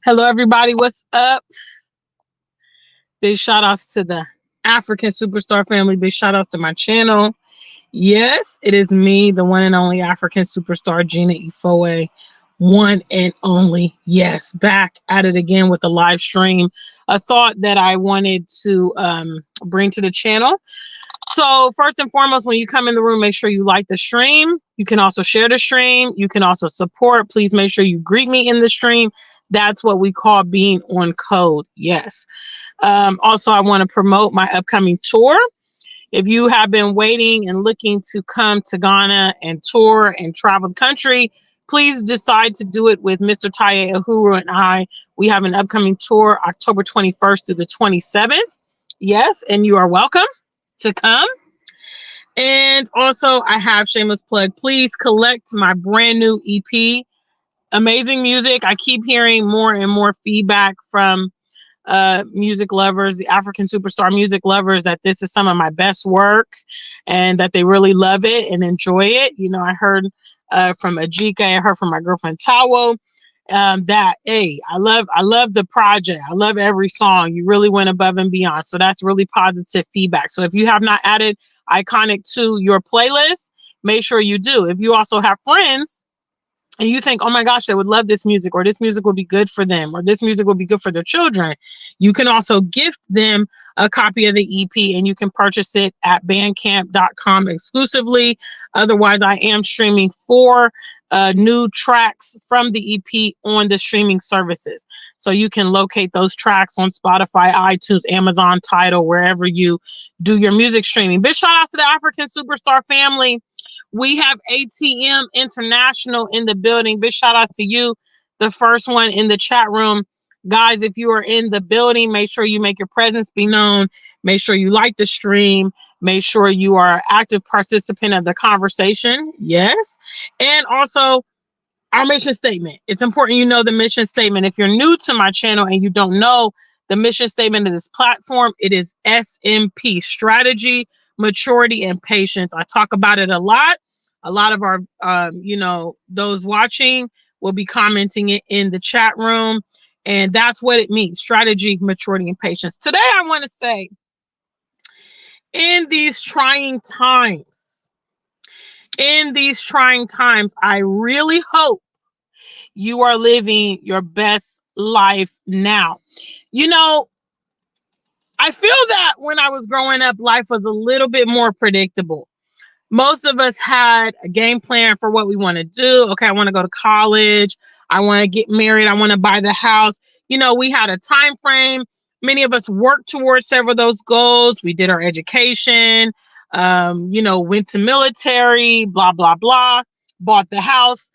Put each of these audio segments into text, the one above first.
Hello, everybody. What's up? Big shout outs to the African superstar family. Big shout outs to my channel. Yes, it is me, the one and only African superstar, Gina Ifoe. One and only. Yes, back at it again with the live stream. A thought that I wanted to bring to the channel. So, first and foremost, when you come in the room, make sure you like the stream. You can also share the stream. You can also support. Please make sure you greet me in the stream. That's what we call being on code. Yes. Also, I want to promote my upcoming tour. If you have been waiting and looking to come to Ghana and tour and travel the country, please decide to do it with Mr. Taye Uhuru and I. We have an upcoming tour October 21st through the 27th. Yes, and you are welcome to come. And also, I have shameless plug. Please collect my brand new EP. Amazing music. I keep hearing more and more feedback from music lovers, the African superstar music lovers, that this is some of my best work and that they really love it and enjoy it. You know, I heard from Ajika, I heard from my girlfriend Tawo, that hey, I love the project. I love every song. You really went above and beyond. So that's really positive feedback. So if you have not added Iconic to your playlist, make sure you do. If you also have friends and you think, oh my gosh, they would love this music, or this music will be good for them, or this music will be good for their children, you can also gift them a copy of the EP, and you can purchase it at bandcamp.com exclusively. Otherwise, I am streaming 4 new tracks from the EP on the streaming services. So you can locate those tracks on Spotify, iTunes, Amazon, Tidal, wherever you do your music streaming. Big shout out to the African superstar family. We have ATM International in the building. Big shout out to you, the first one in the chat room. Guys, if you are in the building, make sure you make your presence be known. Make sure you like the stream. Make sure you are an active participant of the conversation. Yes. And also, our mission statement. It's important you know the mission statement. If you're new to my channel and you don't know the mission statement of this platform, it is SMP, strategy, maturity, and patience. I talk about it a lot. A lot of our, those watching will be commenting it in the chat room. And that's what it means, strategy, maturity, and patience. Today, I want to say, in these trying times, I really hope you are living your best life now. You know, I feel that when I was growing up, life was a little bit more predictable. Most of us had a game plan for what we want to do. Okay, I want to go to college. I want to get married. I want to buy the house. You know, we had a time frame. Many of us worked towards several of those goals. We did our education, went to military, blah, blah, blah, bought the house.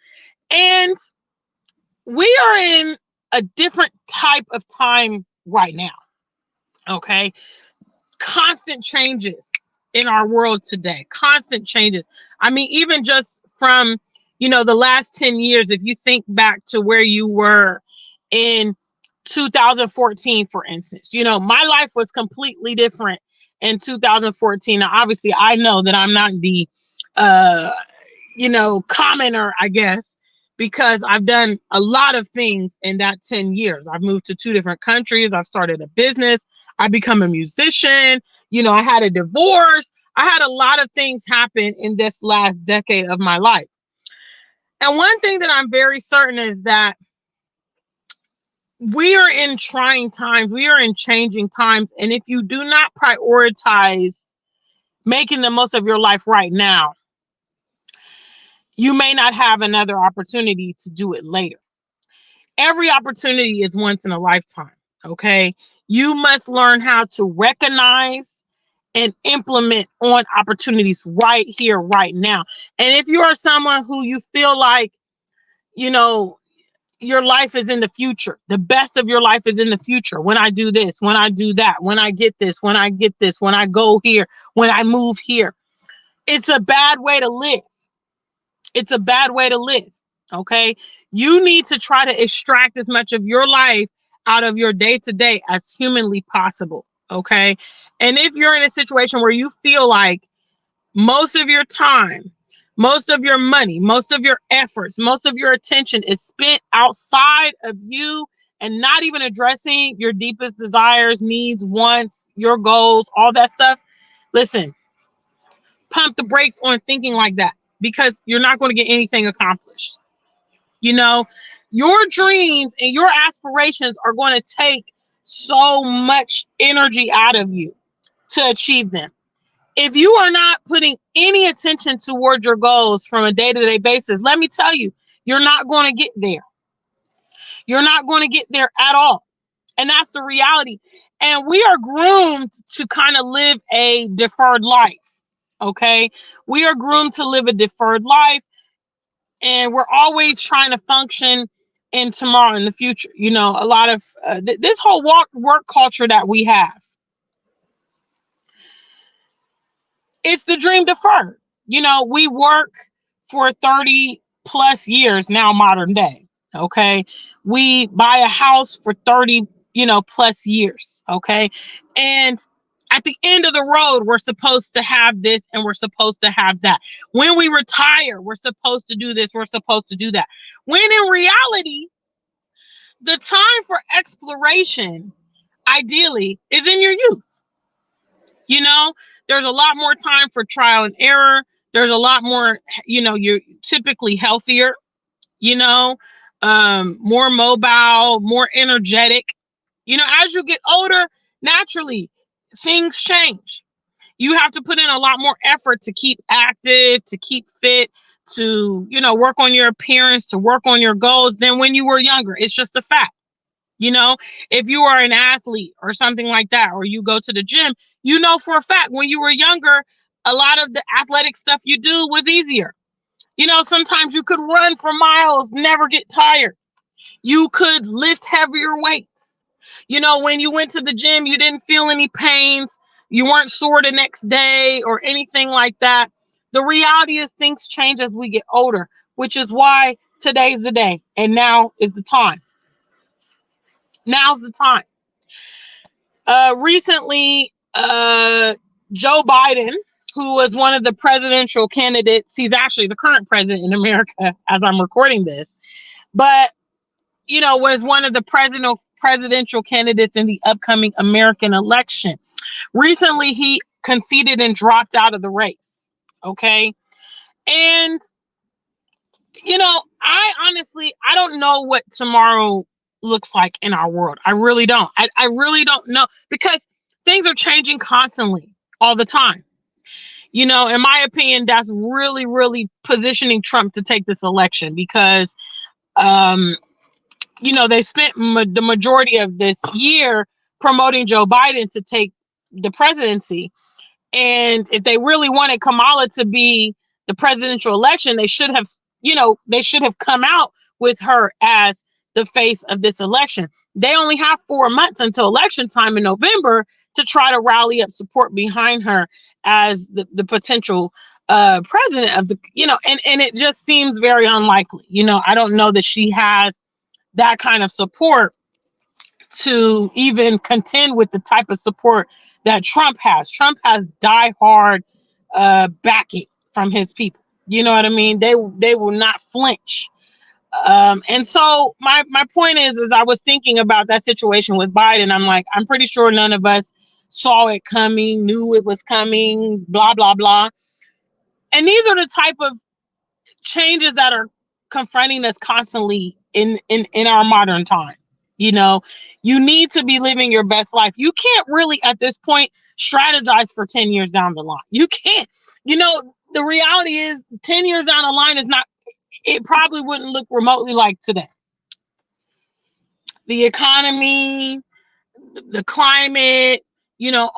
And we are in a different type of time right now. Okay. Constant changes in our world today. Constant changes. I mean, even just from, the last 10 years, if you think back to where you were in 2014, for instance, my life was completely different in 2014. Now, obviously, I know that I'm not the, commoner, I guess, because I've done a lot of things in that 10 years. I've moved to 2 different countries. I've started a business. I become a musician. I had a divorce. I had a lot of things happen in this last decade of my life. And one thing that I'm very certain is that we are in trying times. We are in changing times. And if you do not prioritize making the most of your life right now, you may not have another opportunity to do it later. Every opportunity is once in a lifetime. Okay. You must learn how to recognize and implement on opportunities right here, right now. And if you are someone who you feel like, your life is in the future, the best of your life is in the future. When I do this, when I do that, when I get this, when I get this, when I go here, when I move here, it's a bad way to live. It's a bad way to live. Okay. You need to try to extract as much of your life out of your day-to-day as humanly possible. Okay. And if you're in a situation where you feel like most of your time, most of your money, most of your efforts, most of your attention is spent outside of you and not even addressing your deepest desires, needs, wants, your goals, all that stuff, listen, pump the brakes on thinking like that, because you're not going to get anything accomplished. You know, your dreams and your aspirations are going to take so much energy out of you to achieve them. If you are not putting any attention toward your goals from a day-to-day basis, let me tell you, you're not going to get there. You're not going to get there at all. And that's the reality. And we are groomed to kind of live a deferred life. Okay. We are groomed to live a deferred life. And we're always trying to function in tomorrow, in the future. You know, a lot of this whole work culture that we have, it's the dream deferred. You know, we work for 30 plus years now, modern day. Okay. We buy a house for 30, plus years. Okay. And at the end of the road, we're supposed to have this and we're supposed to have that. When we retire, we're supposed to do this, we're supposed to do that. When in reality, the time for exploration, ideally, is in your youth. You know, there's a lot more time for trial and error. There's a lot more, you're typically healthier, more mobile, more energetic. As you get older, naturally, things change. You have to put in a lot more effort to keep active, to keep fit, to, work on your appearance, to work on your goals than when you were younger. It's just a fact. If you are an athlete or something like that, or you go to the gym, for a fact when you were younger, a lot of the athletic stuff you do was easier. Sometimes you could run for miles, never get tired. You could lift heavier weights. When you went to the gym, you didn't feel any pains. You weren't sore the next day or anything like that. The reality is things change as we get older, which is why today's the day. And now is the time. Now's the time. Recently, Joe Biden, who was one of the presidential candidates, he's actually the current president in America as I'm recording this, but, was one of the presidential candidates in the upcoming American election. Recently, he conceded and dropped out of the race. Okay. And, I don't know what tomorrow looks like in our world. I really don't. I really don't know, because things are changing constantly all the time. In my opinion, that's really, really positioning Trump to take this election, because, they spent the majority of this year promoting Joe Biden to take the presidency. And if they really wanted Kamala to be the presidential election, they should have come out with her as the face of this election. They only have 4 months until election time in November to try to rally up support behind her as the potential president of the, and it just seems very unlikely. I don't know that she has that kind of support to even contend with the type of support that Trump has. Trump has diehard backing from his people. You know what I mean? They will not flinch. And so my point is I was thinking about that situation with Biden. I'm like, I'm pretty sure none of us saw it coming, knew it was coming, blah, blah, blah. And these are the type of changes that are confronting us constantly in our modern time. You need to be living your best life. You can't really at this point strategize for 10 years down the line. You can't. The reality is 10 years down the line it probably wouldn't look remotely like today. The economy, the climate,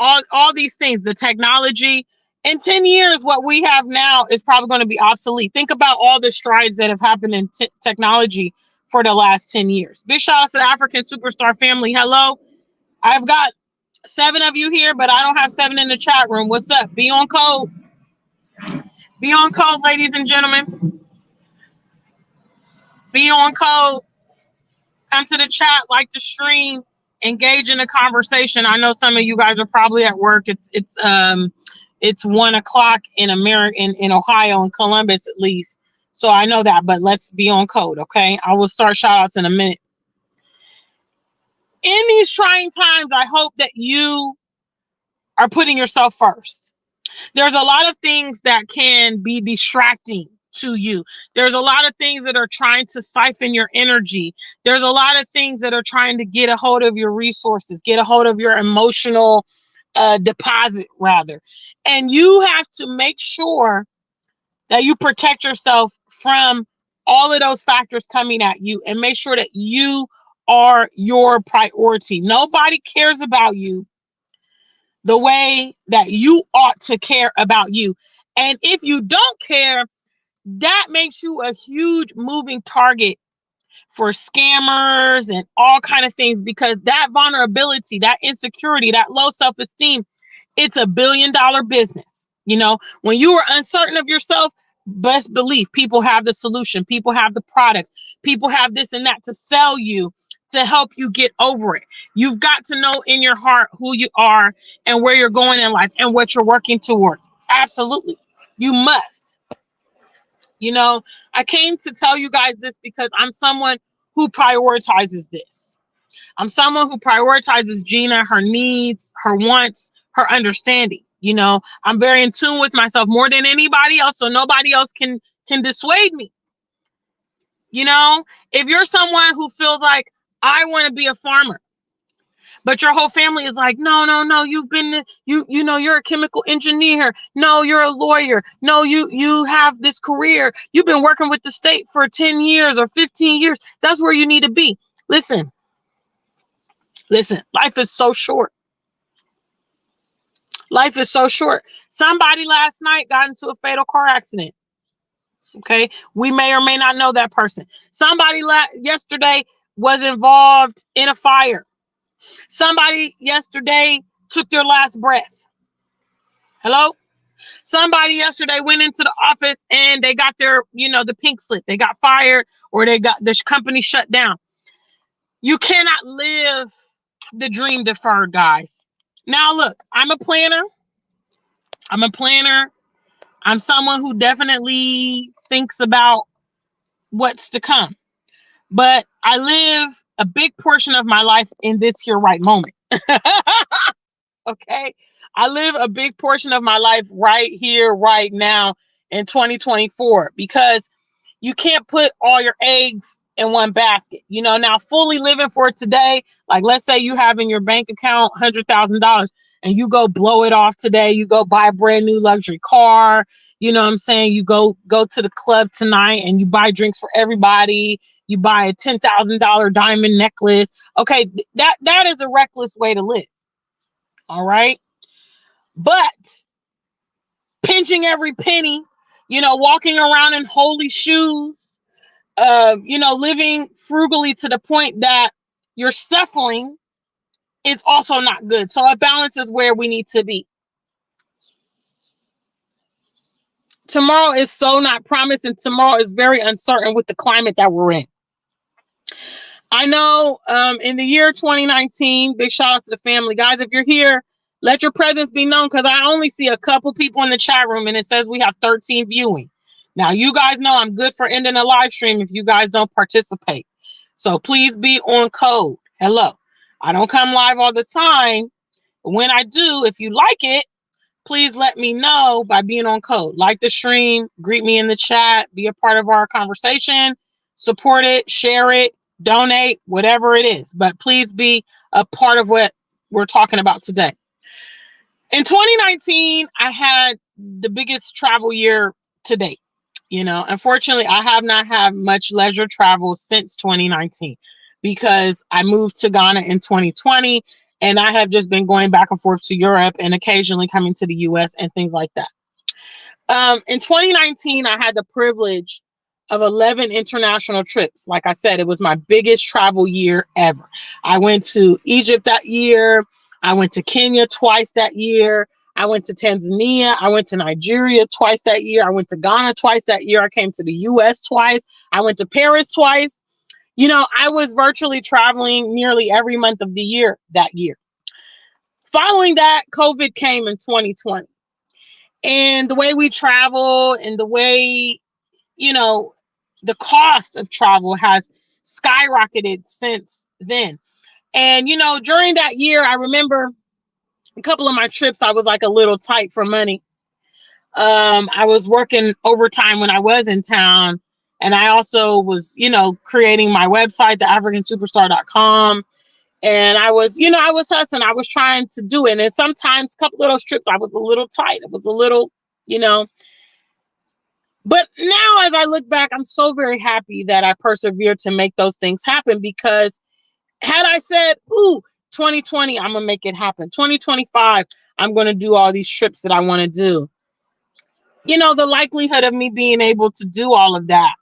all these things, the technology. In 10 years, what we have now is probably going to be obsolete. Think about all the strides that have happened in technology for the last 10 years. Big shout out to the African Superstar family. Hello. I've got 7 of you here, but I don't have 7 in the chat room. What's up? Be on code. Be on code, ladies and gentlemen. Be on code. Come to the chat, like the stream, engage in the conversation. I know some of you guys are probably at work. It's 1 o'clock in America, in Ohio, in Columbus at least. So I know that, but let's be on code, okay? I will start shout outs in a minute. In these trying times, I hope that you are putting yourself first. There's a lot of things that can be distracting to you. There's a lot of things that are trying to siphon your energy. There's a lot of things that are trying to get a hold of your resources, get a hold of your emotional deposit, rather. And you have to make sure that you protect yourself from all of those factors coming at you and make sure that you are your priority. Nobody cares about you the way that you ought to care about you. And if you don't care, that makes you a huge moving target for scammers and all kind of things, because that vulnerability, that insecurity, that low self-esteem, it's $1 billion business. You know, when you are uncertain of yourself, best believe people have the solution, people have the products, people have this and that to sell you, to help you get over it. You've got to know in your heart who you are and where you're going in life and what you're working towards. Absolutely. You must. You know, I came to tell you guys this because I'm someone who prioritizes this. I'm someone who prioritizes Gina, her needs, her wants, her understanding. You know, I'm very in tune with myself more than anybody else, so nobody else can dissuade me. You know, if you're someone who feels like, I want to be a farmer, but your whole family is like, no, no, no, you've been, you know, you're a chemical engineer. No, you're a lawyer. No, you have this career. You've been working with the state for 10 years or 15 years. That's where you need to be. Listen, life is so short. Life is so short. Somebody last night got into a fatal car accident. Okay. We may or may not know that person. Somebody yesterday was involved in a fire. Somebody yesterday took their last breath. Hello? Somebody yesterday went into the office and they got their, the pink slip. They got fired or they got this company shut down. You cannot live the dream deferred, guys. Now, look, I'm a planner. I'm someone who definitely thinks about what's to come. But I live a big portion of my life in this here right moment. Okay? I live a big portion of my life right here, right now in 2024, because you can't put all your eggs in one basket. Now fully living for today, like let's say you have in your bank account $100,000 and you go blow it off today. You go buy a brand new luxury car. You know what I'm saying? You go to the club tonight and you buy drinks for everybody. You buy a $10,000 diamond necklace. Okay, that is a reckless way to live. All right. But pinching every penny, walking around in holy shoes, living frugally to the point that you're suffering is also not good. So a balance is where we need to be. Tomorrow is so not promised, and tomorrow is very uncertain with the climate that we're in. I know in the year 2019, big shout out to the family. Guys, if you're here, let your presence be known, because I only see a couple people in the chat room and it says we have 13 viewing. Now, you guys know I'm good for ending a live stream if you guys don't participate. So please be on code. Hello. I don't come live all the time. But when I do, if you like it, please let me know by being on code. Like the stream, greet me in the chat, be a part of our conversation, support it, share it, donate, whatever it is. But please be a part of what we're talking about today. In 2019, I had the biggest travel year to date. Unfortunately, I have not had much leisure travel since 2019 because I moved to Ghana in 2020 and I have just been going back and forth to Europe and occasionally coming to the US and things like that. In 2019, I had the privilege of 11 international trips. Like I said, it was my biggest travel year ever. I went to Egypt that year. I went to Kenya twice that year. I went to Tanzania. I went to Nigeria twice that year. I went to Ghana twice that year. I came to the US twice. I went to Paris twice. I was virtually traveling nearly every month of the year that year. Following that, COVID came in 2020. And the way we travel and the way, the cost of travel has skyrocketed since then. And, during that year, I remember a couple of my trips, I was like a little tight for money. I was working overtime when I was in town. And I also was, creating my website, theafricansuperstar.com. And I was hustling. I was trying to do it. And sometimes a couple of those trips, I was a little tight. It was a little, But now as I look back, I'm so very happy that I persevered to make those things happen, because had I said, ooh, 2020, I'm going to make it happen. 2025, I'm going to do all these trips that I want to do. The likelihood of me being able to do all of that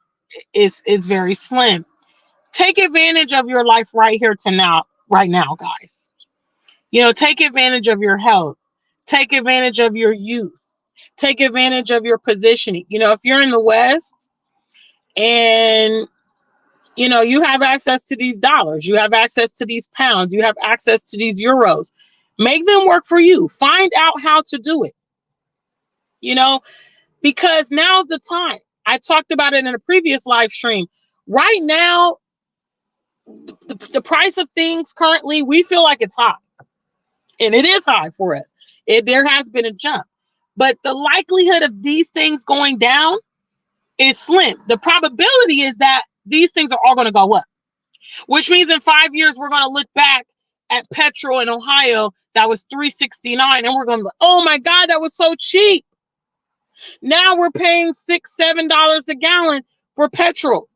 is very slim. Take advantage of your life right now, guys. Take advantage of your health. Take advantage of your youth. Take advantage of your positioning. If you're in the West and, you have access to these dollars, you have access to these pounds, you have access to these euros, make them work for you. Find out how to do it, because now's the time. I talked about it in a previous live stream. Right now, the price of things currently, we feel like it's high. And it is high for us. There has been a jump. But the likelihood of these things going down is slim. The probability is that these things are all going to go up, which means in 5 years, we're going to look back at petrol in Ohio that was $3.69, and we're going to be, oh my God, that was so cheap. Now we're paying $6, $7 a gallon for petrol.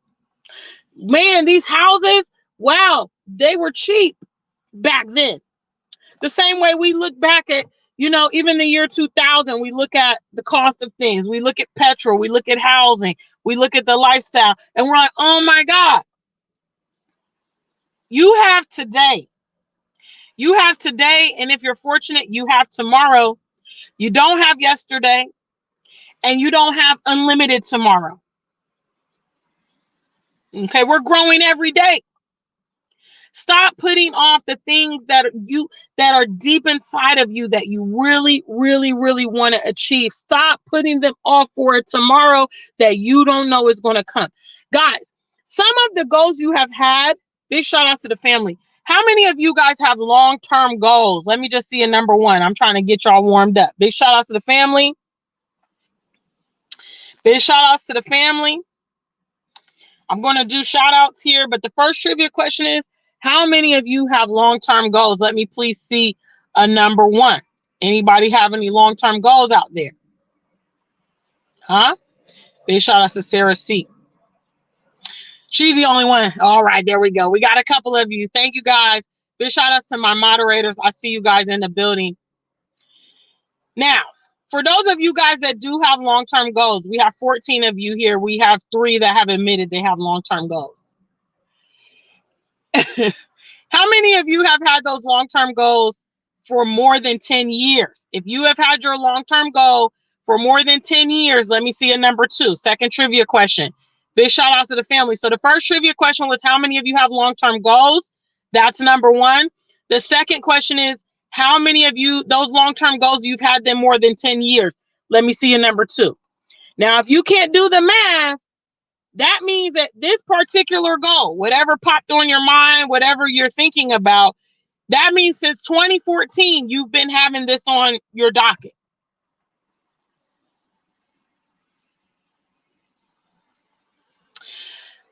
Man, these houses, wow, they were cheap back then. The same way we look back at, even the year 2000, we look at the cost of things. We look at petrol. We look at housing. We look at the lifestyle. And we're like, oh my God. You have today. You have today. And if you're fortunate, you have tomorrow. You don't have yesterday. And you don't have unlimited tomorrow. Okay, we're growing every day. Stop putting off the things that are deep inside of you that you really, really, really want to achieve. Stop putting them off for tomorrow that you don't know is going to come. Guys, some of the goals you have had, big shout outs to the family. How many of you guys have long-term goals? Let me just see a number one. I'm trying to get y'all warmed up. Big shout outs to the family. Big shout outs to the family. I'm going to do shout outs here, but the first trivia question is, how many of you have long-term goals? Let me please see a number one. Anybody have any long-term goals out there? Huh? Big shout outs to Sarah C. She's the only one. All right, there we go. We got a couple of you. Thank you, guys. Big shout outs to my moderators. I see you guys in the building. Now, for those of you guys that do have long-term goals, we have 14 of you here. We have 3 that have admitted they have long-term goals. How many of you have had those long-term goals for more than 10 years? If you have had your long-term goal for more than 10 years, let me see a number 2. Second trivia question. Big shout out to the family. So the first trivia question was, how many of you have long-term goals? That's number 1. The second question is, how many of you, those long-term goals, you've had them more than 10 years? Let me see a number 2. Now, if you can't do the math, that means that this particular goal, whatever popped on your mind, whatever you're thinking about, that means since 2014, you've been having this on your docket.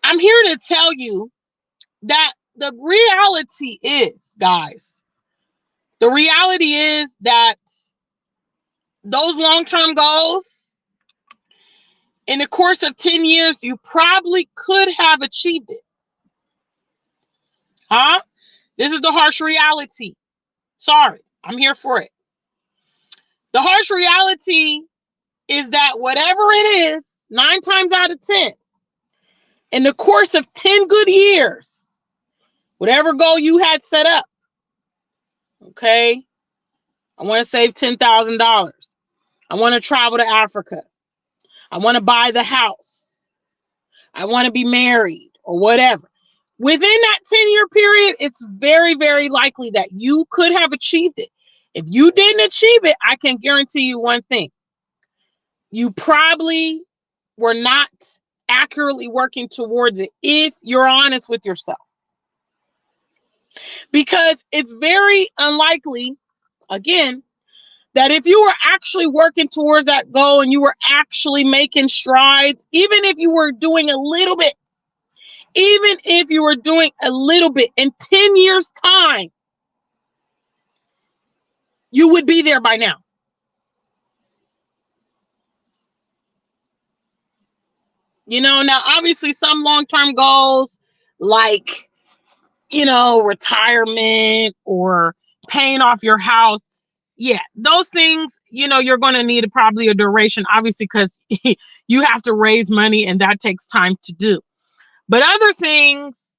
I'm here to tell you that the reality is, guys, the reality is that those long-term goals, in the course of 10 years, you probably could have achieved it. Huh? This is the harsh reality. Sorry, I'm here for it. The harsh reality is that whatever it is, 9 times out of 10, in the course of 10 good years, whatever goal you had set up, okay, I want to save $10,000. I want to travel to Africa. I want to buy the house. I want to be married or whatever. Within that 10-year period, it's very, very likely that you could have achieved it. If you didn't achieve it, I can guarantee you one thing. You probably were not accurately working towards it, if you're honest with yourself. Because it's very unlikely, again, that if you were actually working towards that goal and you were actually making strides, even if you were doing a little bit, even if you were doing a little bit, in 10 years' time, you would be there by now. Now obviously some long-term goals like, retirement or paying off your house. Yeah, those things, you're going to need probably a duration, obviously, because you have to raise money and that takes time to do. But other things,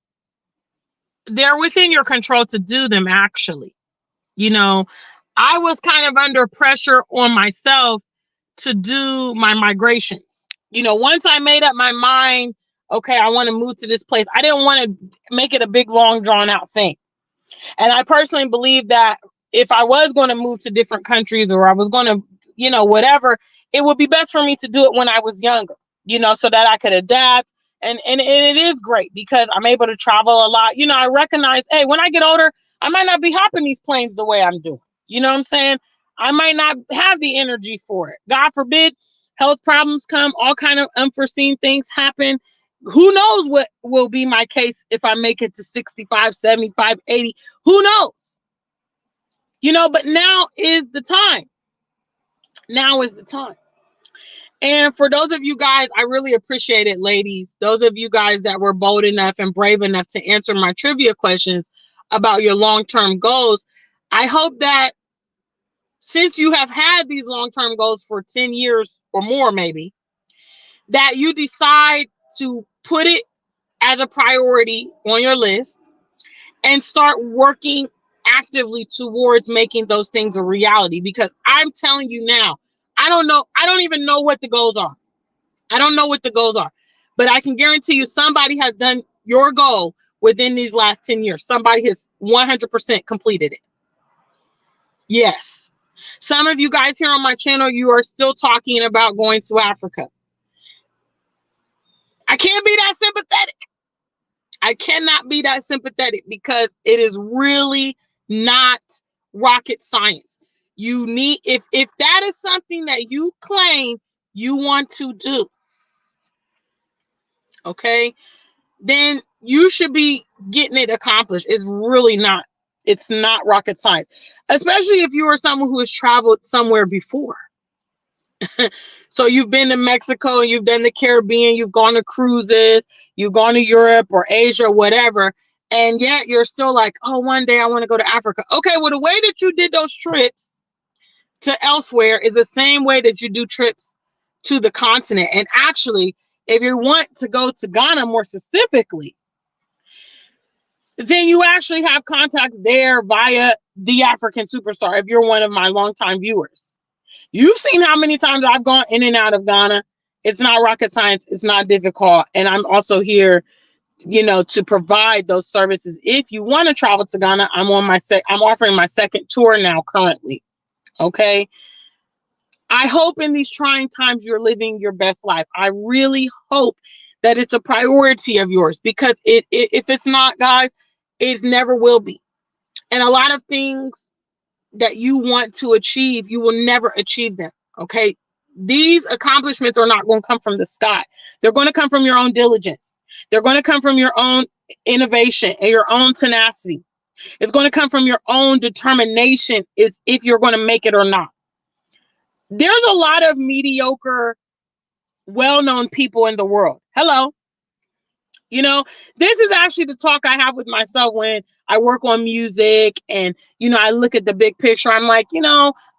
they're within your control to do them, actually. I was kind of under pressure on myself to do my migrations. Once I made up my mind, okay, I want to move to this place, I didn't want to make it a big, long, drawn out thing. And I personally believe that if I was going to move to different countries or I was going to, whatever, it would be best for me to do it when I was younger, so that I could adapt. And it is great because I'm able to travel a lot. I recognize, hey, when I get older, I might not be hopping these planes the way I'm doing. You know what I'm saying? I might not have the energy for it. God forbid, health problems come, all kind of unforeseen things happen. Who knows what will be my case if I make it to 65, 75, 80? Who knows? But now is the time. Now is the time. And for those of you guys, I really appreciate it, ladies. Those of you guys that were bold enough and brave enough to answer my trivia questions about your long-term goals. I hope that since you have had these long-term goals for 10 years or more, maybe, that you decide to put it as a priority on your list and start working actively towards making those things a reality. Because I'm telling you now, I don't even know what the goals are. I don't know what the goals are, but I can guarantee you somebody has done your goal within these last 10 years. Somebody has 100% completed it. Yes. Some of you guys here on my channel, you are still talking about going to Africa. I can't be that sympathetic. I cannot be that sympathetic because it is really not rocket science. You need, if that is something that you claim you want to do, okay, then you should be getting it accomplished. It's really not. It's not rocket science, especially if you are someone who has traveled somewhere before. So you've been to Mexico, you've done the Caribbean, you've gone to cruises, you've gone to Europe or Asia or whatever, and yet you're still like, oh, one day I want to go to Africa. Okay, well, the way that you did those trips to elsewhere is the same way that you do trips to the continent. And actually, if you want to go to Ghana more specifically, then you actually have contacts there via the African Superstar if you're one of my longtime viewers. You've seen how many times I've gone in and out of Ghana. It's not rocket science. It's not difficult. And I'm also here, to provide those services. If you want to travel to Ghana, I'm offering my second tour now currently. Okay. I hope in these trying times you're living your best life. I really hope that it's a priority of yours, because if it's not, guys, it never will be. And a lot of things that you want to achieve, you will never achieve them. Okay. These accomplishments are not going to come from the sky. They're going to come from your own diligence. They're going to come from your own innovation and your own tenacity. It's going to come from your own determination, is if you're going to make it or not. There's a lot of mediocre, well-known people in the world. Hello. This is actually the talk I have with myself when I work on music and, I look at the big picture. I'm like,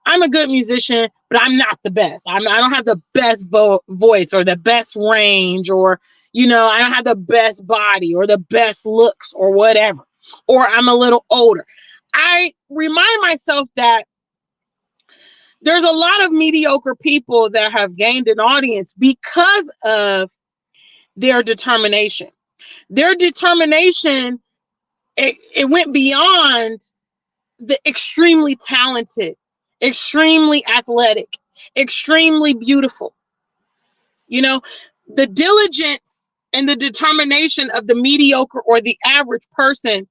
I'm a good musician, but I'm not the best. I don't have the best voice or the best range, or, I don't have the best body or the best looks or whatever, or I'm a little older. I remind myself that there's a lot of mediocre people that have gained an audience because of their determination. Their determination, it went beyond the extremely talented, extremely athletic, extremely beautiful. The diligence and the determination of the mediocre or the average person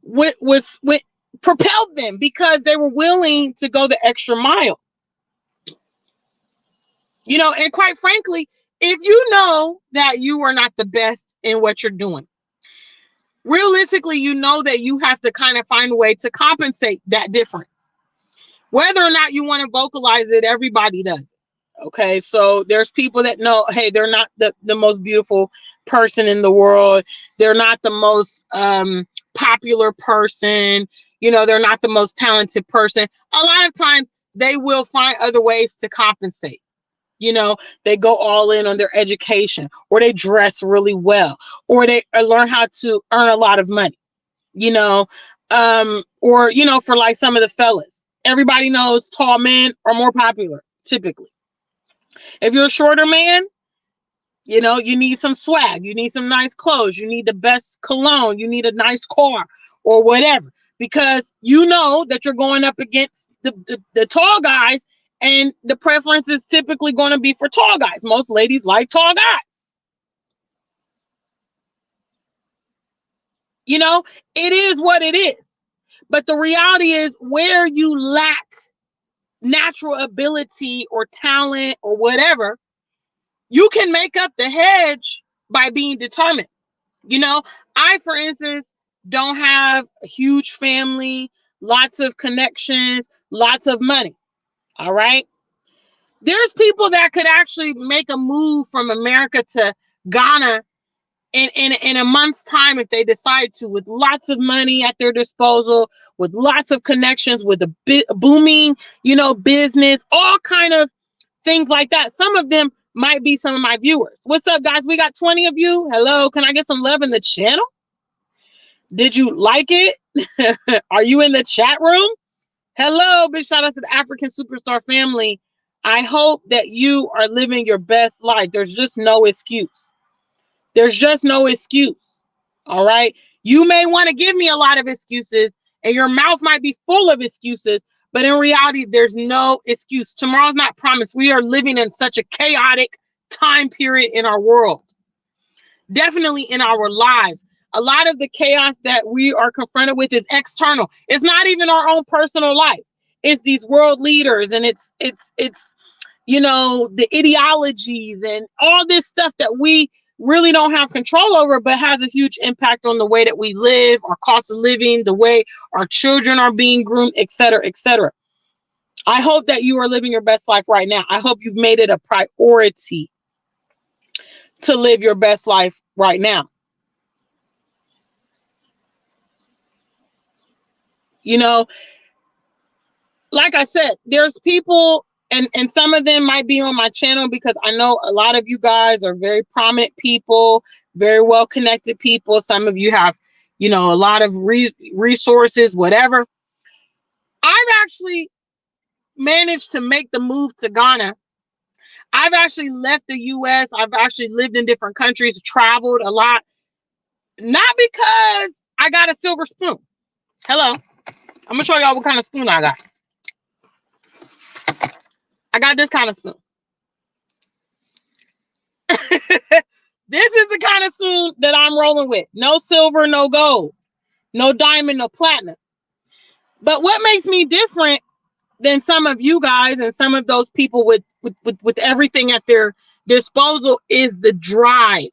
what propelled them, because they were willing to go the extra mile. And quite frankly, if you know that you are not the best in what you're doing, realistically, you know that you have to kind of find a way to compensate that difference. Whether or not you want to vocalize it, everybody does it. Okay, so there's people that know, hey, they're not the most beautiful person in the world. They're not the most popular person. They're not the most talented person. A lot of times they will find other ways to compensate. They go all in on their education, or they dress really well, or they learn how to earn a lot of money, or, for like some of the fellas, everybody knows tall men are more popular typically. If you're a shorter man, you need some swag, you need some nice clothes, you need the best cologne, you need a nice car or whatever, because that you're going up against the tall guys. And the preference is typically going to be for tall guys. Most ladies like tall guys. It is what it is. But the reality is, where you lack natural ability or talent or whatever, you can make up the hedge by being determined. I, for instance, don't have a huge family, lots of connections, lots of money. All right. There's people that could actually make a move from America to Ghana in a month's time if they decide to, with lots of money at their disposal, with lots of connections, with a booming, business, all kind of things like that. Some of them might be some of my viewers. What's up, guys? We got 20 of you. Hello. Can I get some love in the channel? Did you like it? Are you in the chat room? Hello. Big shout out to the African Superstar family. I hope that you are living your best life. There's just no excuse. There's just no excuse. All right. You may want to give me a lot of excuses, and your mouth might be full of excuses, but in reality, there's no excuse. Tomorrow's not promised. We are living in such a chaotic time period in our world. Definitely in our lives. A lot of the chaos that we are confronted with is external. It's not even our own personal life. It's these world leaders, and it's the ideologies and all this stuff that we really don't have control over, but has a huge impact on the way that we live, our cost of living, the way our children are being groomed, et cetera, et cetera. I hope that you are living your best life right now. I hope you've made it a priority to live your best life right now. Like I said, there's people, and some of them might be on my channel because I know a lot of you guys are very prominent people, very well connected people. Some of you have, a lot of resources, whatever. I've actually managed to make the move to Ghana. I've actually left the US. I've actually lived in different countries, traveled a lot. Not because I got a silver spoon. Hello. I'm going to show y'all what kind of spoon I got. I got this kind of spoon. This is the kind of spoon that I'm rolling with. No silver, no gold, no diamond, no platinum. But what makes me different than some of you guys and some of those people with everything at their disposal is the drive.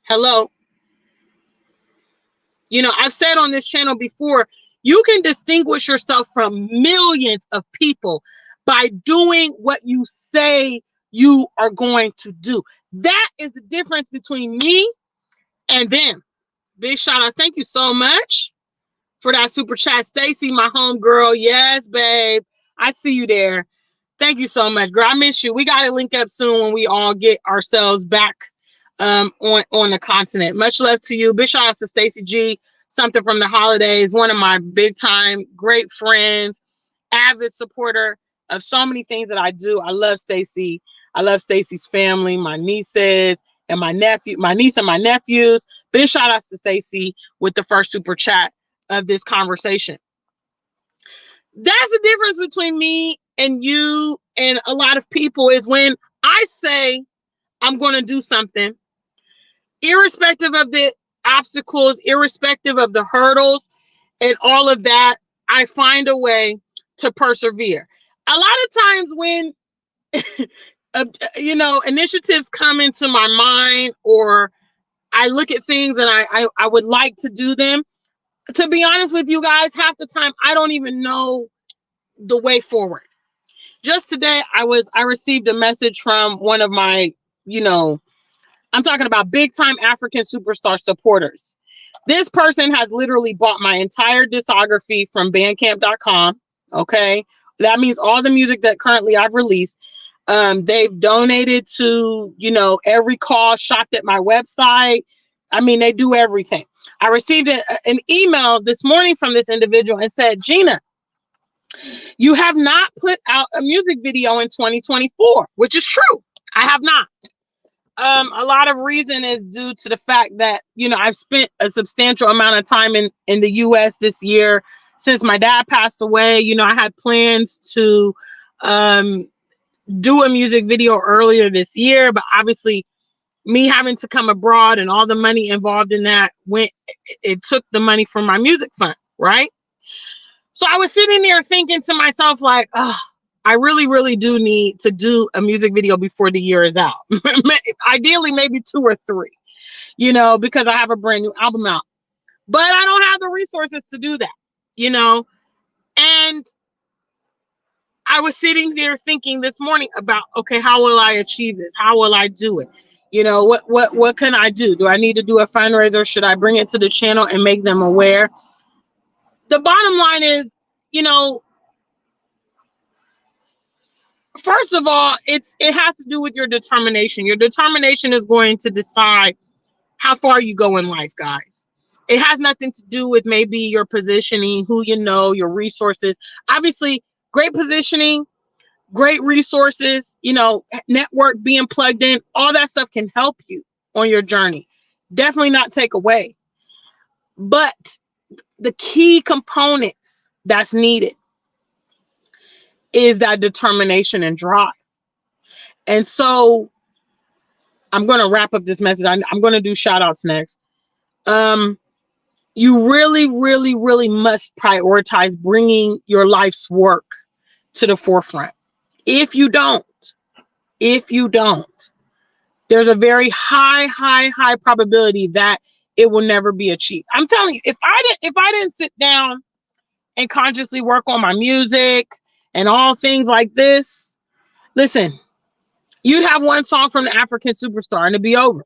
Hello. I've said on this channel before, you can distinguish yourself from millions of people by doing what you say you are going to do. That is the difference between me and them. Big shout out. Thank you so much for that super chat. Stacy, my home girl. Yes, babe. I see you there. Thank you so much, girl. I miss you. We got to link up soon when we all get ourselves back on the continent. Much love to you. Big shout out to Stacy G. Something from the holidays. One of my big time great friends, avid supporter of so many things that I do. I love Stacy. I love Stacy's family, my nieces and my niece and my nephews. Big shout outs to Stacy with the first super chat of this conversation. That's the difference between me and you and a lot of people, is when I say I'm going to do something, irrespective of the obstacles, irrespective of the hurdles and all of that, I find a way to persevere. A lot of times when initiatives come into my mind, or I look at things and I would like to do them. To be honest with you guys, half the time I don't even know the way forward. Just today, I received a message from one of my, I'm talking about big time African superstar supporters. This person has literally bought my entire discography from bandcamp.com. Okay. That means all the music that currently I've released. They've donated to, every cause, shopped at my website. I mean, they do everything. I received an email this morning from this individual and said, Gina, you have not put out a music video in 2024, which is true. I have not. A lot of reason is due to the fact that, I've spent a substantial amount of time in the US this year since my dad passed away. I had plans to do a music video earlier this year, but obviously me having to come abroad and all the money involved in that it took the money from my music fund, right? So I was sitting there thinking to myself, like, oh, I really, really do need to do a music video before the year is out. Ideally, maybe 2 or 3, because I have a brand new album out. But I don't have the resources to do that, And I was sitting there thinking this morning about, okay, how will I achieve this? How will I do it? What can I do? Do I need to do a fundraiser? Should I bring it to the channel and make them aware? The bottom line is, first of all, it has to do with your determination. Your determination is going to decide how far you go in life, guys. It has nothing to do with maybe your positioning, who your resources. Obviously, great positioning, great resources, network, being plugged in, all that stuff can help you on your journey. Definitely not take away. But the key components that's needed is that determination and drive. And so I'm going to wrap up this message. I'm going to do shout outs next. You really, really, really must prioritize bringing your life's work to the forefront. If you don't, there's a very high probability that it will never be achieved. I'm telling you, if I didn't sit down and consciously work on my music and all things like this, listen, you'd have one song from the African superstar and it'd be over.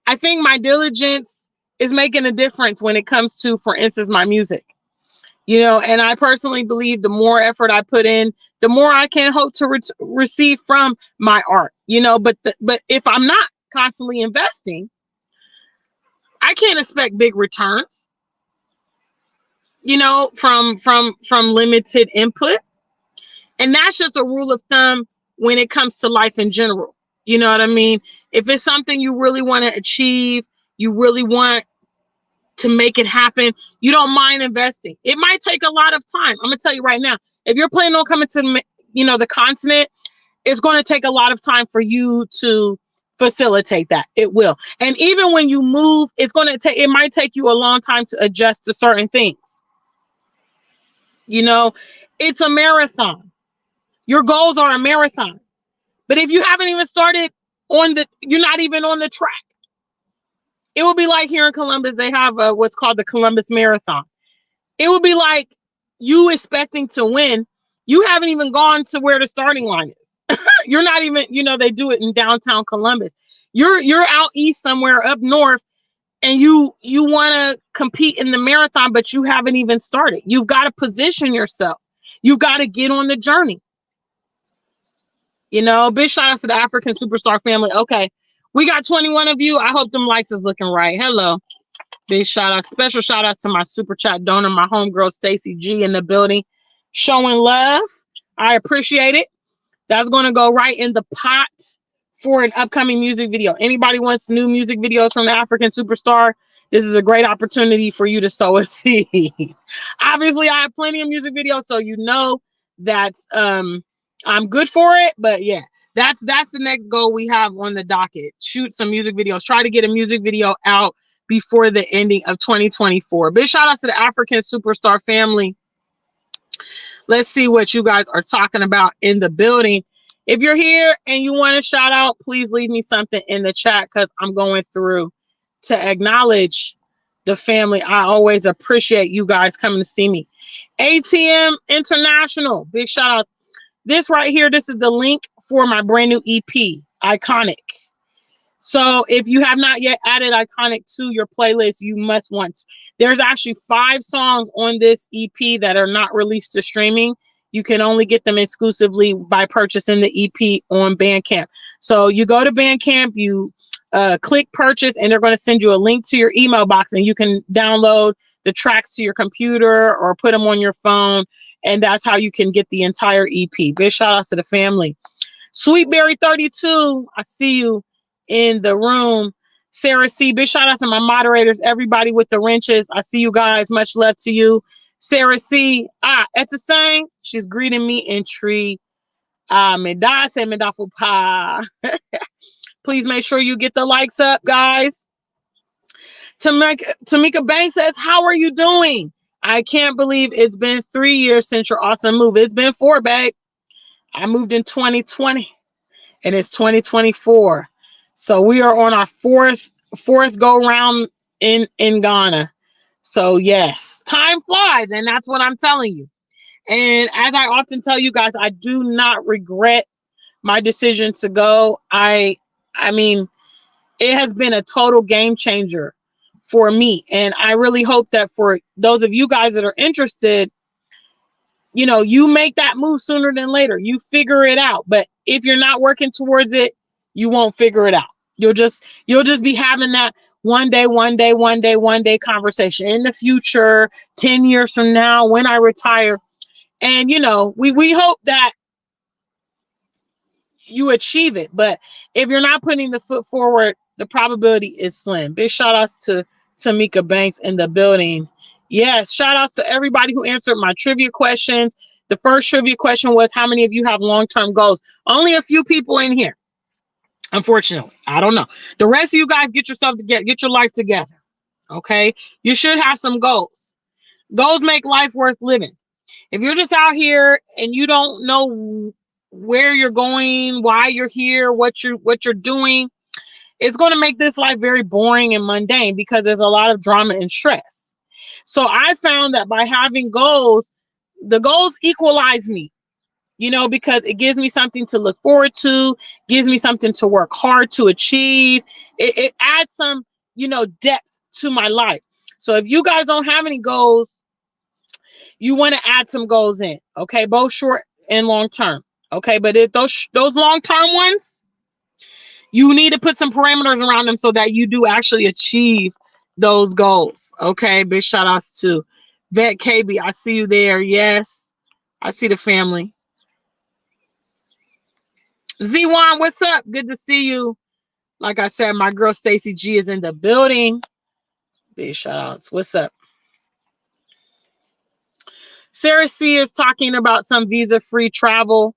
I think my diligence is making a difference when it comes to, for instance, my music. And I personally believe the more effort I put in, the more I can hope to receive from my art. But if I'm not constantly investing, I can't expect big returns. From limited input. And that's just a rule of thumb when it comes to life in general. You know what I mean? If it's something you really want to achieve, you really want to make it happen, you don't mind investing. It might take a lot of time. I'm gonna tell you right now, if you're planning on coming to the continent, it's going to take a lot of time for you to facilitate that. It will. And even when you move, it might take you a long time to adjust to certain things. It's a marathon. Your goals are a marathon. But if you haven't even started you're not even on the track. It would be like here in Columbus, they have what's called the Columbus Marathon. It would be like you expecting to win. You haven't even gone to where the starting line is. You're not even, they do it in downtown Columbus. You're out east somewhere up north, and you want to compete in the marathon, but you haven't even started. You've got to position yourself. You've got to get on the journey. Big shout out to the African superstar family. Okay. We got 21 of you. I hope them lights is looking right. Hello. Big shout out. Special shout outs to my super chat donor, my homegirl, Stacy G in the building. Showing love. I appreciate it. That's going to go right in the pot for an upcoming music video. Anybody wants new music videos from the African superstar? This is a great opportunity for you to sow a seed. Obviously, I have plenty of music videos, so that I'm good for it. But yeah, That's the next goal we have on the docket. Shoot some music videos. Try to get a music video out before the ending of 2024. Big shout out to the African Superstar family. Let's see what you guys are talking about in the building. If you're here and you want to shout out, please leave me something in the chat because I'm going through to acknowledge the family. I always appreciate you guys coming to see me. ATM International, big shout outs. This right here, this is the link for my brand new EP, Iconic. So if you have not yet added Iconic to your playlist, you must want to. There's actually 5 songs on this EP that are not released to streaming. You can only get them exclusively by purchasing the EP on Bandcamp. So you go to Bandcamp, you click purchase, and they're going to send you a link to your email box, and you can download the tracks to your computer or put them on your phone, and that's how you can get the entire EP. Big shout outs to the family. Sweetberry 32, I see you in the room. Sarah C, big shout out to my moderators, everybody with the wrenches. I see you guys. Much love to you. Sarah C, it's a saying. She's greeting me in tree. Please make sure you get the likes up, guys. Tamika Banks says, how are you doing? I can't believe it's been 3 years since your awesome move. It's been 4, babe. I moved in 2020 and it's 2024. So we are on our fourth go round in Ghana. So yes, time flies, and that's what I'm telling you. And as I often tell you guys, I do not regret my decision to go. I mean, it has been a total game changer for me. And I really hope that for those of you guys that are interested, you know, you make that move sooner than later. You figure it out. But if you're not working towards it, you won't figure it out. You'll just be having that one day conversation in the future, 10 years from now, when I retire. And, you know, we hope that you achieve it. But if you're not putting the foot forward, the probability is slim. Big shout outs to Tamika Banks in the building. Yes, shout outs to everybody who answered my trivia questions. The first trivia question was, how many of you have long-term goals? Only a few people in here. Unfortunately, I don't know. The rest of you guys get your life together. Okay. You should have some goals. Goals make life worth living. If you're just out here and you don't know where you're going, why you're here, what you're doing, it's going to make this life very boring and mundane because there's a lot of drama and stress. So I found that by having goals, the goals equalize me. You know, because it gives me something to look forward to, gives me something to work hard to achieve. It adds some, you know, depth to my life. So if you guys don't have any goals, you want to add some goals in, okay? Both short and long term, okay? But if those long term ones, you need to put some parameters around them so that you do actually achieve those goals, okay? Big shout outs to Vet KB. I see you there. Yes, I see the family. Z1, what's up? Good to see you. Like I said, my girl Stacy G is in the building. Big shout outs. What's up? Sarah C is talking about some visa-free travel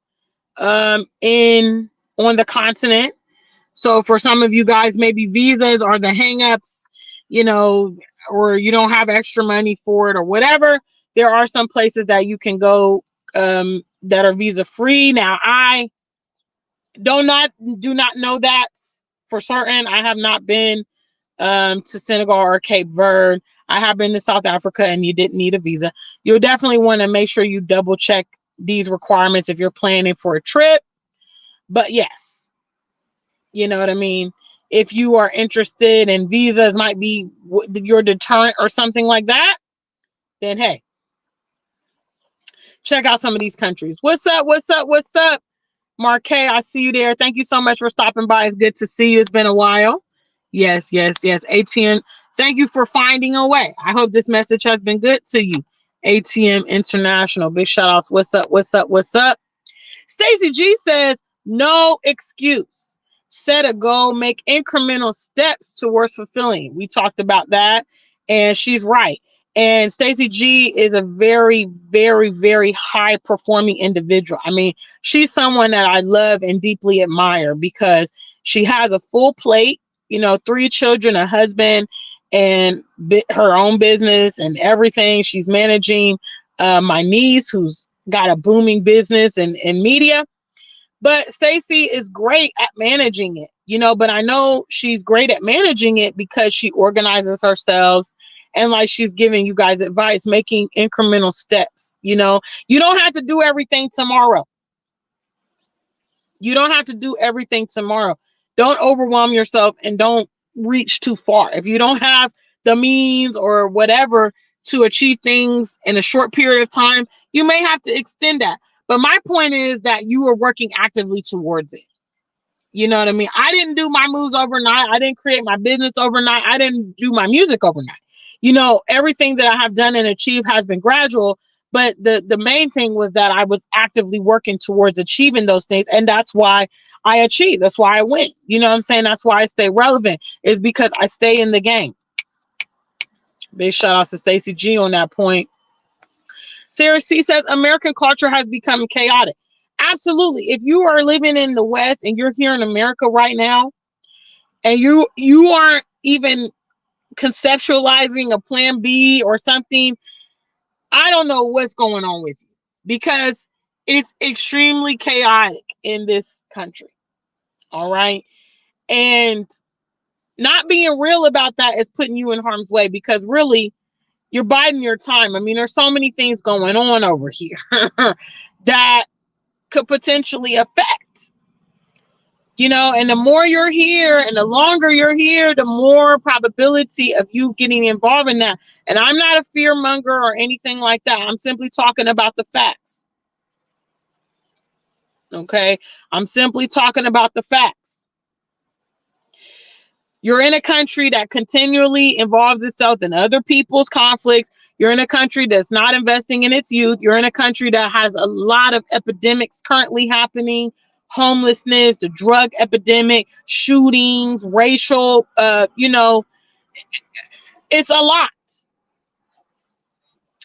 on the continent. So for some of you guys, maybe visas are the hangups, you know, or you don't have extra money for it or whatever. There are some places that you can go that are visa-free. Now, I do not know that for certain. I have not been to Senegal or Cape Verde. I have been to South Africa and you didn't need a visa. You'll definitely want to make sure you double check these requirements if you're planning for a trip. But yes, you know what I mean? If you are interested and visas might be your deterrent or something like that, then hey, check out some of these countries. What's up? What's up? What's up? Marquet, I see you there. Thank you so much for stopping by. It's good to see you. It's been a while. Yes. ATM, thank you for finding a way. I hope this message has been good to you. ATM International. Big shout outs. What's up? What's up? What's up? Stacy G says, no excuse. Set a goal, make incremental steps towards fulfilling. We talked about that, and she's right. And Stacey G is a very, very, very high performing individual. I mean, she's someone that I love and deeply admire because she has a full plate, 3 children, a husband, and her own business and everything. She's managing my niece, who's got a booming business in media. But Stacey is great at managing it, but I know she's great at managing it because she organizes herself, and like she's giving you guys advice, making incremental steps. You don't have to do everything tomorrow. You don't have to do everything tomorrow. Don't overwhelm yourself and don't reach too far. If you don't have the means or whatever to achieve things in a short period of time, you may have to extend that. But my point is that you are working actively towards it. You know what I mean? I didn't do my moves overnight. I didn't create my business overnight. I didn't do my music overnight. Everything that I have done and achieved has been gradual. But the main thing was that I was actively working towards achieving those things. And that's why I achieved. That's why I win. You know what I'm saying? That's why I stay relevant, is because I stay in the game. Big shout out to Stacey G on that point. Sarah C says American culture has become chaotic. Absolutely. If you are living in the West and you're here in America right now, and you aren't even conceptualizing a plan B or something, I don't know what's going on with you, because it's extremely chaotic in this country. All right. And not being real about that is putting you in harm's way, because really you're biding your time. I mean, there's so many things going on over here that could potentially affect, and the more you're here and the longer you're here, the more probability of you getting involved in that. And I'm not a fear monger or anything like that. I'm simply talking about the facts. Okay. I'm simply talking about the facts. You're in a country that continually involves itself in other people's conflicts. You're in a country that's not investing in its youth. You're in a country that has a lot of epidemics currently happening: homelessness, the drug epidemic, shootings, racial, it's a lot.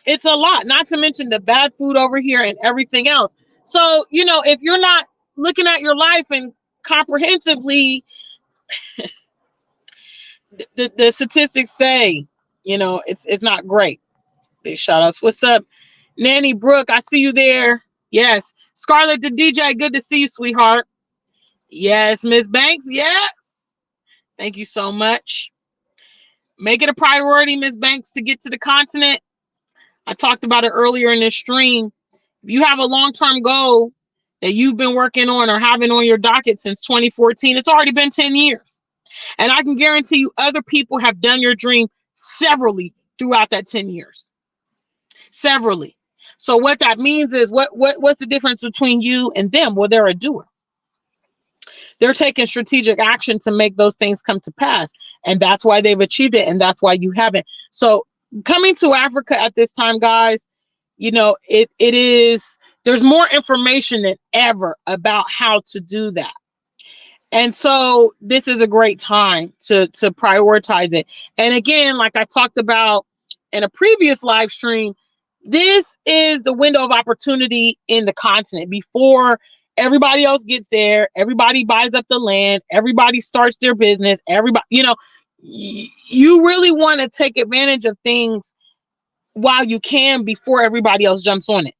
It's a lot, not to mention the bad food over here and everything else. So, if you're not looking at your life and comprehensively, the statistics say, it's not great. Big shout outs. What's up, Nanny Brooke? I see you there. Yes. Scarlett the DJ, good to see you, sweetheart. Yes. Miss Banks, yes. Thank you so much. Make it a priority, Miss Banks, to get to the continent. I talked about it earlier in this stream. If you have a long-term goal that you've been working on or having on your docket since 2014, it's already been 10 years. And I can guarantee you other people have done your dream severally throughout that 10 years. Severally. So what that means is, what's the difference between you and them? Well, they're a doer. They're taking strategic action to make those things come to pass. And that's why they've achieved it. And that's why you haven't. So coming to Africa at this time, guys, it is, there's more information than ever about how to do that. And so this is a great time to prioritize it. And again, like I talked about in a previous live stream, this is the window of opportunity in the continent before everybody else gets there. Everybody buys up the land. Everybody starts their business. Everybody, you really want to take advantage of things while you can before everybody else jumps on it.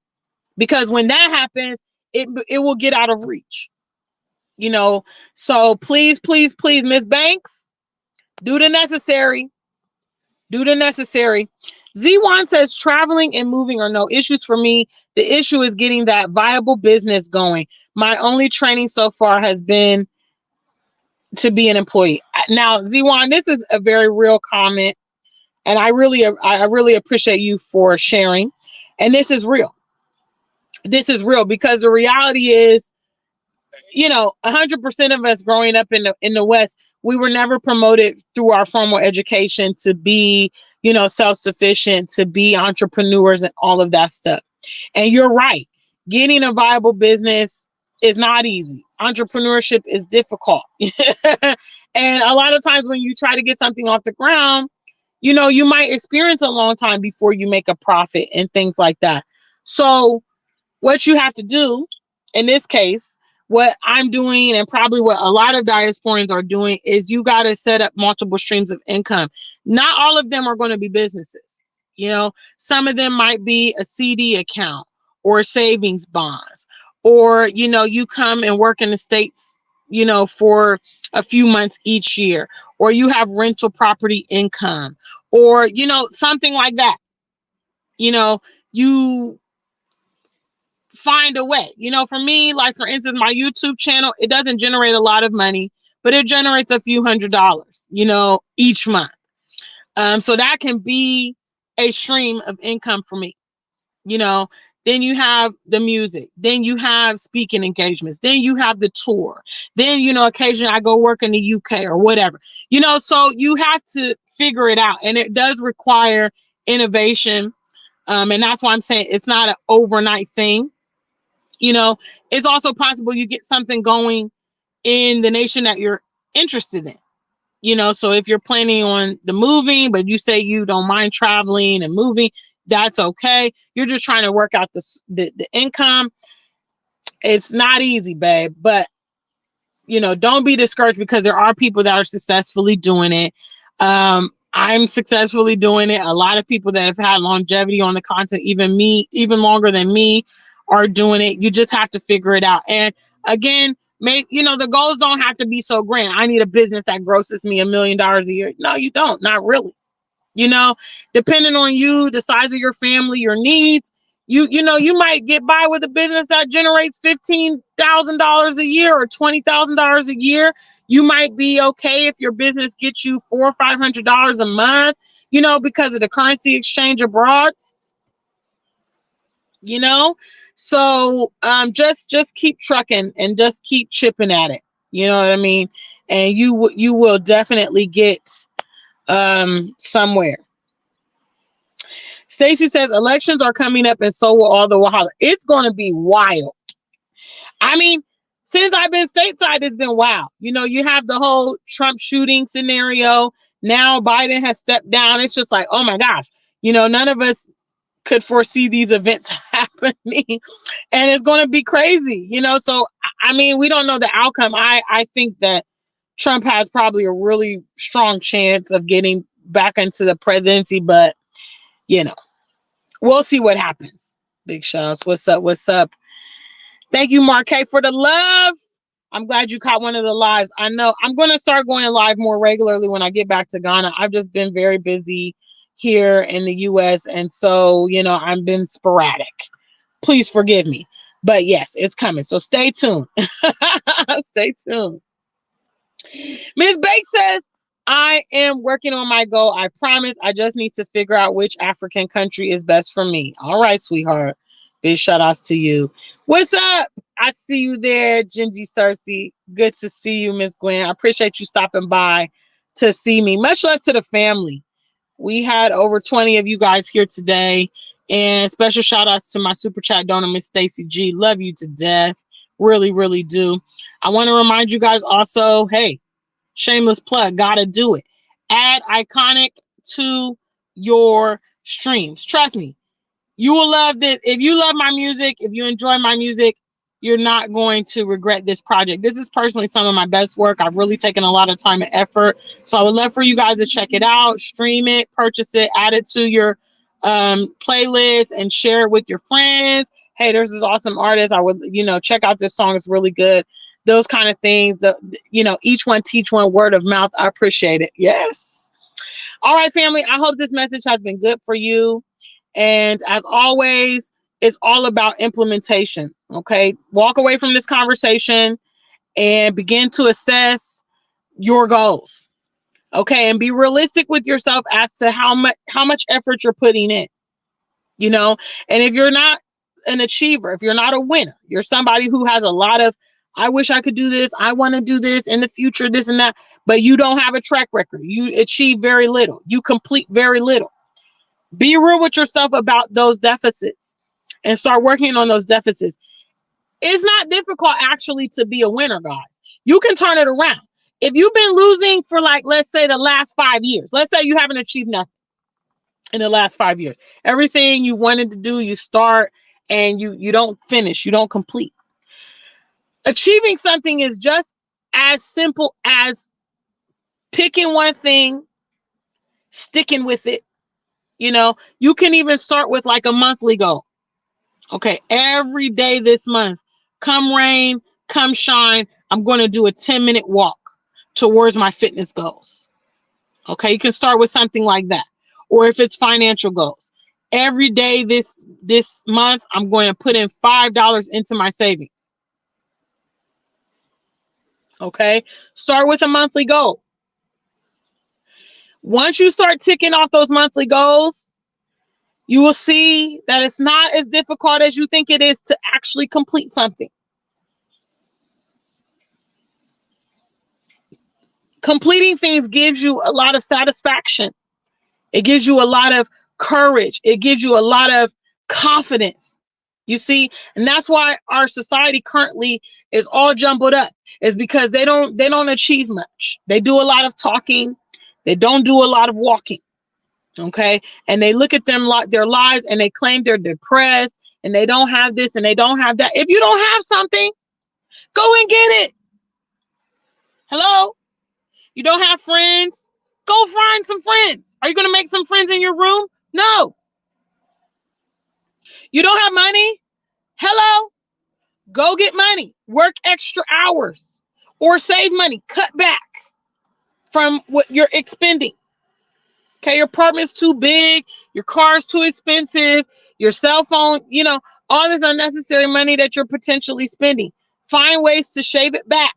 Because when that happens, it will get out of reach. So please, please, please, Miss Banks, do the necessary. Do the necessary. Z1 says traveling and moving are no issues for me. The issue is getting that viable business going. My only training so far has been to be an employee. Now, Z1, this is a very real comment, and I really appreciate you for sharing. And this is real. This is real because the reality is, 100% of us growing up in the West, we were never promoted through our formal education to be, self-sufficient, to be entrepreneurs and all of that stuff. And you're right. Getting a viable business is not easy. Entrepreneurship is difficult. And a lot of times when you try to get something off the ground, you might experience a long time before you make a profit and things like that. So what you have to do in this case, what I'm doing and probably what a lot of diasporans are doing, is you got to set up multiple streams of income. Not all of them are going to be businesses. Some of them might be a CD account or savings bonds, or you come and work in the States for a few months each year, or you have rental property income, or something like that. You find a way. For me, like for instance, my YouTube channel, it doesn't generate a lot of money, but it generates a few $100s, each month. So that can be a stream of income for me. Then you have the music, then you have speaking engagements, then you have the tour, then occasionally I go work in the UK or whatever. So you have to figure it out, and it does require innovation. And that's why I'm saying it's not an overnight thing. It's also possible you get something going in the nation that you're interested in. So if you're planning on the moving, but you say you don't mind traveling and moving, that's okay. You're just trying to work out the income. It's not easy, babe, but don't be discouraged, because there are people that are successfully doing it. I'm successfully doing it. A lot of people that have had longevity on the content, even longer than me, are doing it. You just have to figure it out. And again, the goals don't have to be so grand. I need a business that grosses me $1 million a year. No, you don't. Not really. Depending on you, the size of your family, your needs, you might get by with a business that generates $15,000 a year or $20,000 a year. You might be okay if your business gets you $400 or $500 a month, because of the currency exchange abroad. So just keep trucking and just keep chipping at it. You know what I mean? And you will definitely get somewhere. Stacy says elections are coming up, and so will all the Wahala. It's going to be wild. I mean, since I've been stateside, it's been wild. You have the whole Trump shooting scenario. Now Biden has stepped down. It's just like, oh my gosh, none of us could foresee these events happening, and it's going to be crazy. So I mean, we don't know the outcome. I think that Trump has probably a really strong chance of getting back into the presidency, but we'll see what happens. Big shout outs. What's up? Thank you, Marquet, for the love. I'm glad you caught one of the lives. I know I'm going to start going live more regularly when I get back to Ghana. I've just been very busy here in the US, and so I've been sporadic. Please forgive me, but yes, it's coming, so stay tuned. Stay tuned. Ms. Bake says, I am working on my goal. I promise. I just need to figure out which African country is best for me. All right, sweetheart. Big shout outs to you. What's up? I see you there, Gingy Cersei. Good to see you, Miss Gwen. I appreciate you stopping by to see me. Much love to the family. We had over 20 of you guys here today. And special shout outs to my super chat donor, Miss Stacy G. Love you to death. Really, really do. I want to remind you guys also, hey, shameless plug, gotta do it. Add Iconic to your streams. Trust me, you will love this. If you love my music, if you enjoy my music, you're not going to regret this project. This is personally some of my best work. I've really taken a lot of time and effort. So I would love for you guys to check it out, stream it, purchase it, add it to your playlist, and share it with your friends. Hey, there's this awesome artist. I would, check out this song. It's really good. Those kind of things. Each one teach one, word of mouth. I appreciate it. Yes. All right, family. I hope this message has been good for you. And as always, it's all about implementation. Okay. Walk away from this conversation and begin to assess your goals. Okay. And be realistic with yourself as to how much effort you're putting in. And if you're not an achiever, if you're not a winner, you're somebody who has a lot of, I wish I could do this, I want to do this in the future, this and that, but you don't have a track record. You achieve very little. You complete very little. Be real with yourself about those deficits and start working on those deficits. It's not difficult actually to be a winner, guys. You can turn it around. If you've been losing for, like, let's say the last 5 years, let's say you haven't achieved nothing in the last 5 years. Everything you wanted to do, you start and you don't finish, you don't complete. Achieving something is just as simple as picking one thing, sticking with it. You can even start with like a monthly goal. Okay, every day this month, come rain, come shine, I'm going to do a 10-minute walk towards my fitness goals. Okay, you can start with something like that. Or if it's financial goals, every day this month, I'm going to put in $5 into my savings. Okay, start with a monthly goal. Once you start ticking off those monthly goals, you will see that it's not as difficult as you think it is to actually complete something. Completing things gives you a lot of satisfaction. It gives you a lot of courage. It gives you a lot of confidence. You see, and that's why our society currently is all jumbled up. Is because they don't achieve much. They do a lot of talking. They don't do a lot of walking. Okay, and they look at their lives and they claim they're depressed and they don't have this and they don't have that. If you don't have something, go and get it. Hello? You don't have friends? Go find some friends. Are you going to make some friends in your room? No. You don't have money? Hello? Go get money. Work extra hours or save money. Cut back from what you're expending. Okay, your apartment's too big. Your car's too expensive. Your cell phone, all this unnecessary money that you're potentially spending. Find ways to shave it back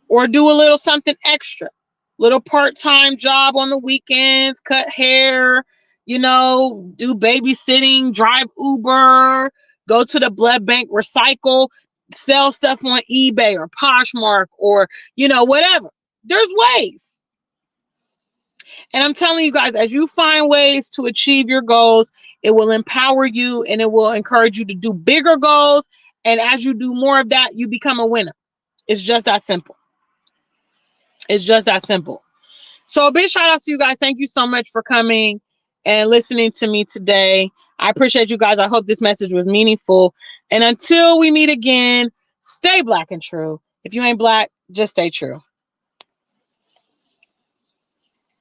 or do a little something extra. Little part-time job on the weekends, cut hair, do babysitting, drive Uber, go to the blood bank, recycle, sell stuff on eBay or Poshmark or, whatever. There's ways. And I'm telling you guys, as you find ways to achieve your goals, it will empower you and it will encourage you to do bigger goals. And as you do more of that, you become a winner. It's just that simple. It's just that simple. So a big shout out to you guys. Thank you so much for coming and listening to me today. I appreciate you guys. I hope this message was meaningful. And until we meet again, stay black and true. If you ain't black, just stay true.